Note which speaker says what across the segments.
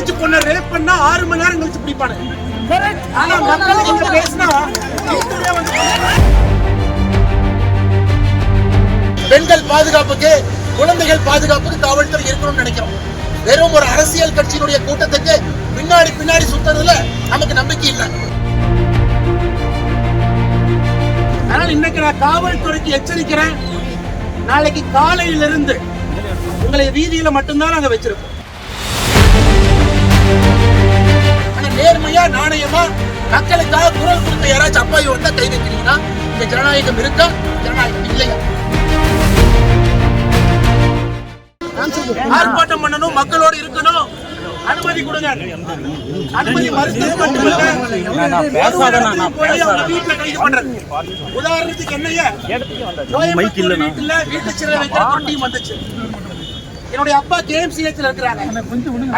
Speaker 1: College பொண்ணை rape பண்ணா 6 மணி நேரம் கழிச்சு பிடிப்பானு. ஆனா மக்களுக்கு இங்க பேசினா பெண்கள் பாதுகாப்புக்கு, குழந்தைகள் பாதுகாப்புக்கு காவல்துறை இருக்கணும்னு நினைக்கிறோம். வெறும் ஒரு அரசியல் கட்சியினுடைய கூட்டத்துக்கு பின்னாடி சுத்தறதுல நமக்கு நம்பிக்கை இல்லை. அதனால இன்னைக்கு நான் காவல்துறைக்கு எச்சரிக்கிறேன். நாளைக்கு காலையிலிருந்து உங்களை வீதியில மட்டும்தான் நாங்க வச்சிருக்கோம். நேர்மையா நாணயமா மக்களுக்காக குரல் கொடுத்த யாராச்சும் அப்பாவி வந்தா கை வைக்கிறீங்கன்னா இந்த ஜனநாயகம் இருக்கா? ஜனநாயகம் இல்லையா? ஆர்ப்பாட்டம் பண்ணணும், மக்களோடு இருக்கணும், அனுமதி கொடுங்க. அனுமதி மறுத்தது மட்டுமல்ல, வீட்டுல கைது பண்றது. உதாரணத்துக்கு என்னைய வீட்டுல வீட்டு சிறை வைக்கிற ஒரு டீம் வந்துச்சு. என்னுடைய அப்பா KMCHல இருக்கிறாங்க,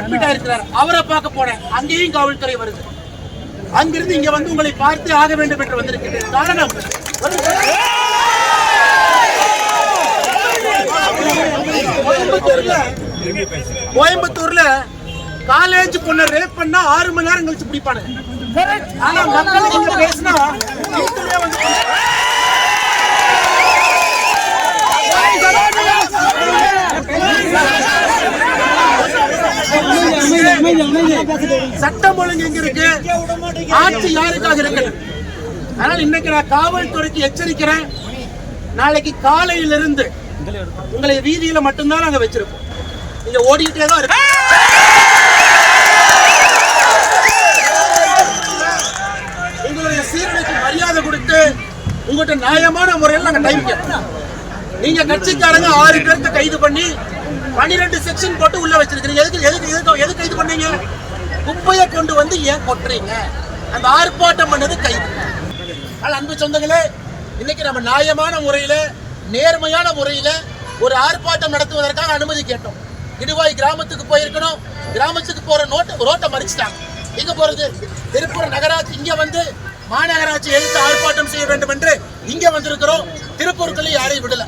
Speaker 1: அட்மிட் ஆயிருக்கிறார். அவரை பார்க்க போனேன், அங்கேயும் காவல்துறை வருது. அங்கிருந்து இங்க வந்து உங்களை பார்த்து ஆக வேண்டும் என்று வந்திருக்கிறேன். காரணம், கோயம்புத்தூர்ல காலேஜ் பொண்ணை ரேப் பண்ணா 6 மணி நேரம் கழிச்சு பிடிப்பானு. ஆனா மக்களுக்கு இங்க பேசினா சட்டம் ஒழுங்கு எங்க இருக்கு? ஆட்சி யாருக்காக இருக்கு? அதனால இன்னைக்கு நான் காவல்துறைக்கு எச்சரிக்கிறேன். நாளைக்கு காலையிலிருந்து உங்களை வீதியில மட்டும்தான் நாங்க வச்சிருக்கோம். நீங்க ஓடிக்கிட்டே தான் இருக்கு. உங்களுடைய சீரமைக்கு மரியாதை கொடுத்து உங்கள்கிட்ட நியாயமான முறையில் நாங்க டைம் கேட்போம். நீங்க கட்சிக்காரங்க 6 பேருக்கு கைது பண்ணி 12 செக்ஷன் போட்டு உள்ள வச்சிருக்கீங்க. எதுக்கு கைது பண்ணீங்க? குப்பையை கொண்டு வந்து ஏன் கொட்டுறீங்க? அந்த ஆர்ப்பாட்டம் பண்ணது கைது. அன்பு சொந்தங்களே, இன்னைக்கு நம்ம நியாயமான முறையில, நேர்மையான முறையில ஒரு ஆர்ப்பாட்டம் நடத்துவதற்காக அனுமதி கேட்டோம். இடுவாய் கிராமத்துக்கு போயிருக்கணும். கிராமத்துக்கு போற ரோட்டை மறிச்சிட்டாங்க. எங்க போறது? திருப்பூர் நகராட்சி இங்க வந்து மாநகராட்சி எழுத்து ஆர்ப்பாட்டம் செய்ய வேண்டும் என்று இங்க வந்திருக்கிறோம். திருப்பூருக்குள்ள யாரையும் விடல.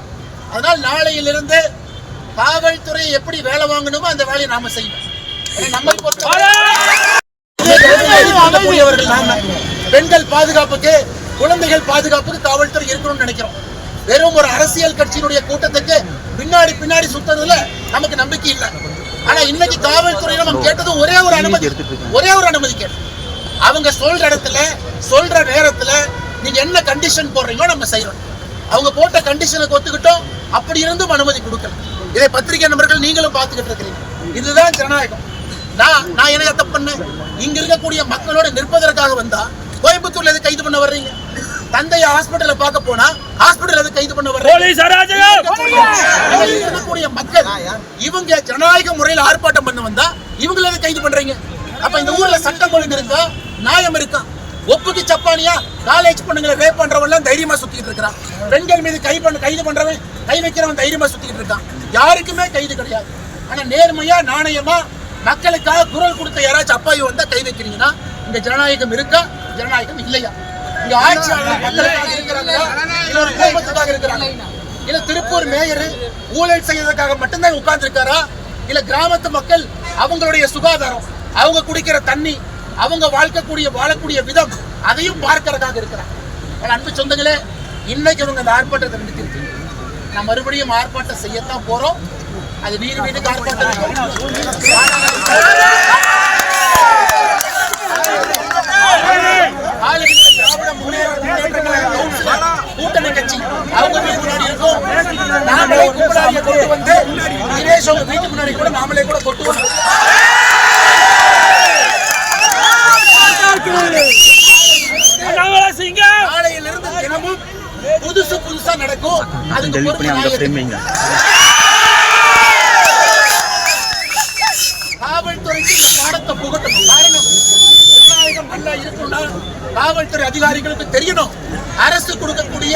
Speaker 1: அதனால் நாளையிலிருந்து காவல்துறை எப்படி வேலை வாங்கணுமோ அந்த வேலையை நாம செய்யணும். நம்மை பொறுத்தவரைவர்கள் பெண்கள் பாதுகாப்புக்கு, குழந்தைகள் பாதுகாப்புக்கு காவல்துறை இருக்கணும்னு நினைக்கிறோம். வெறும் ஒரு அரசியல் கட்சியினுடைய கூட்டத்துக்கு பின்னாடி சுத்தறதுல நமக்கு நம்பிக்கை இல்லை. ஆனா இன்னைக்கு காவல்துறையில நம்ம கேட்டது ஒரே ஒரு அனுமதி கேட்டோம். அவங்க சொல்ற இடத்துல, சொல்ற நேரத்துல நீங்க என்ன கண்டிஷன் போடுறீங்களோ நம்ம செய்யணும். அவங்க போட்ட கண்டிஷனுக்கு ஒத்துக்கிட்டோம். அப்படி இருந்தும் அனுமதி கொடுக்கணும். இதை பத்திரிகை நண்பர்கள் நீங்களும் பார்த்துக்கிட்டு இருக்கிறீங்க. இதுதான் ஜனநாயகம். நான் என்ன தப்பு பண்ணேன்? இங்க இருக்கக்கூடிய மக்களோட நிற்பதற்காக வந்தா கோயம்புத்தூர்ல எது கைது பண்ண வர்றீங்க? தந்தைய ஹாஸ்பிட்டல்ல பார்க்க போனா ஹாஸ்பிட்டல் எது கைது பண்ண வர்றீங்க? இருக்கக்கூடிய மக்கள் இவங்க ஜனநாயக முறையில் ஆர்ப்பாட்டம் பண்ண வந்தா இவங்கள எது கைது பண்றீங்க? அப்ப இந்த ஊர்ல சட்டம் ஒழுங்கு இருக்கா? நியாயம் இருக்கா? ஒப்புக்கு சப்பானியா காலேஜ் பொண்ணுங்களை ரேப் பண்றவன் தைரியமா சுத்திட்டு இருக்கான். பெண்கள் மீது கைது பண்றவன், கை வைக்கிறவன் தைரியமா சுத்திட்டு இருக்கான். யாருக்குமே கைது கிடையாது. ஆனா நேர்மையா நாணயமா மக்களுக்காக குரல் கொடுத்த யாராச்சும் அப்பாவி வந்தா கை வைக்கிறீங்கன்னா இந்த ஜனநாயகம் இருக்கா? ஜனநாயகம் இல்லையா? இங்க ஆட்சியாளர் மக்களுக்காக இருக்கிறாங்களா? இல்ல ஒரு குடும்பத்துக்காக இருக்கிறாங்க? இல்ல திருப்பூர் மேயர் ஊழல் செய்யறதுக்காக மட்டும்தான் உட்கார்ந்து இருக்காரா? இல்ல கிராமத்து மக்கள் அவங்களுடைய சுகாதாரம், அவங்க குடிக்கிற தண்ணி, அவங்க வாழக்கூடிய விதம் அதையும் பார்க்கறதுக்காக இருக்கிறாங்க. அன்பு சொந்தங்களே, இன்னைக்கு இவங்க அந்த ஆர்ப்பாட்டத்தை நிறுத்திருக்கு. நான் மறுபடியும் ஆர்ப்பாட்டம் செய்யத்தான் போறோம். அது வீட்டுக்கு ஆர்ப்பாட்டம். திராவிட முன்னேற்ற கூட்டணி கட்சி அவங்க வீட்டு முன்னாடி இருக்கும். நாமளே கும்பலாக கொண்டு வந்து தினேஷ் அவங்க வீட்டு முன்னாடி கூட நாமளே கூட கொண்டு வந்தோம். நாளையிலிருந்து தினமும் புதுசா நடக்கும். காவல்துறைக்கு பாடத்தை புகட்டும். காரணம், ஜனநாயகம் நல்லா இருக்கணும்னா காவல்துறை அதிகாரிகளுக்கு தெரியணும். அரசு கொடுக்கக்கூடிய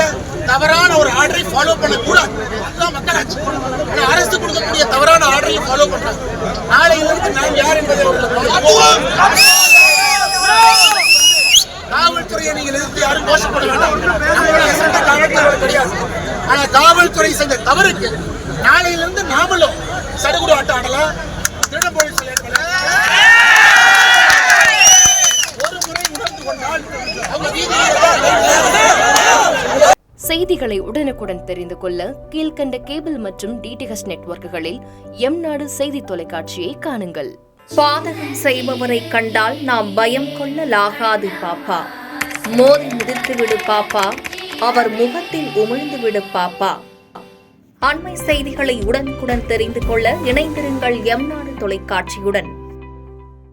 Speaker 1: தவறான ஒரு ஆர்டரை ஃபாலோ பண்ணக்கூடாது. அதுதான் மக்களாட்சி. அரசு கொடுக்கக்கூடிய தவறான ஆர்டரையும் ஃபாலோ பண்றாங்க. நாளையிலிருந்து நாம் யார் என்பதை காவல்துறையை நீங்கள் எதிர்த்து யாரும் மோசப்பட வேண்டாம். நம்மளுடைய சட்ட காவல்துறை கிடையாது. ஆனா காவல்துறை செஞ்ச தவறுக்கு நாளையிலிருந்து நாமளும் சடுகுடு ஆட்டம் ஆடலாம், திருடம் போலீஸ்
Speaker 2: செய்திகளை உடனுக்குடன் தெரிந்து கொள்ள கீழ்க்கண்ட கேபிள் மற்றும் டிடிஎச் நெட்வொர்க்குகளில் எம்நாடு செய்தி தொலைக்காட்சியை காணுங்கள். பாதகம் செய்பவரை கண்டால் நாம் பயம் கொள்ளலாகாது பாப்பா. மோதி மிதித்துவிடு பாப்பா, அவர் முகத்தில் உமிழ்ந்துவிடு பாப்பா. அண்மை செய்திகளை உடனுக்குடன் தெரிந்து கொள்ள இணைந்திருங்கள் எம்நாடு தொலைக்காட்சியுடன்.